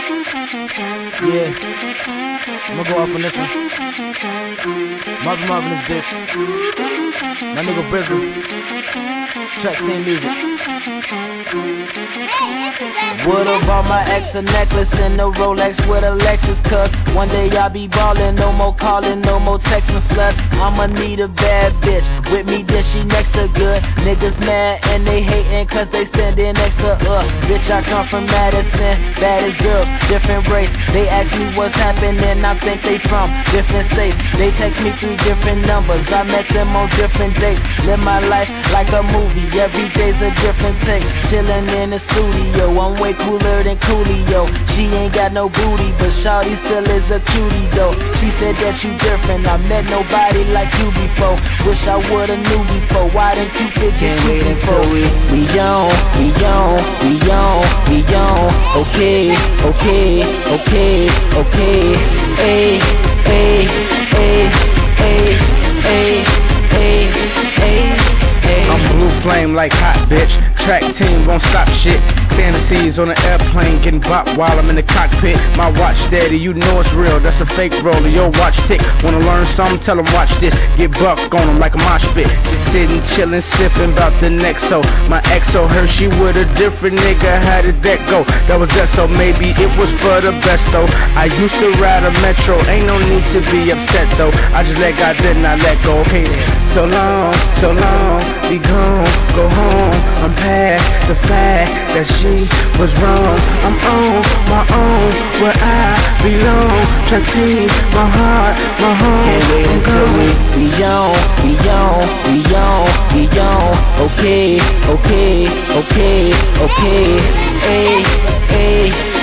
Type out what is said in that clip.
Yeah, I'ma go off on this one. Marvin this bitch. My nigga Brizzle. Track team music. What about my ex a necklace and a Rolex with a Lexus? Cause one day I'll be ballin', no more calling, no more texting sluts. I'ma need a bad bitch with me, then she next to good. Niggas mad and they hatin' cause they standing next to bitch, I come from Madison, baddest girls, different race. They ask me what's happening, I think they from different states. They text me through different numbers, I met them on different dates. Live my life like a movie, every day's a different take. Chillin' in the studio, I'm way cooler than Coolio. She ain't got no booty, but shawty still is a cutie though. She said that you different, I met nobody like you before. Wish I would've knew before, why didn't Cupid just shoot before? We on, okay, ayy, ayy, ayy, ayy, ayy, ayy, ayy. I'm blue flame like hot bitch. Track team won't stop shit. Fantasies on an airplane, getting bopped while I'm in the cockpit. My watch steady, you know it's real. That's a fake roller, your watch tick. Wanna learn something? Tell them watch this. Get buck on them like a mosh pit. Sitting, chillin', sippin' about the next. So my exo heard she with a different nigga. How did that go? That was that, so maybe it was for the best though. I used to ride a metro, ain't no need to be upset though. I just let God, then I let go. Hey, so long, be gone, go home. I'm past the fact that she was wrong. I'm on my own, where I belong. Track team, my heart, my home. Can't wait until we on, okay, ayy, ayy, ayy.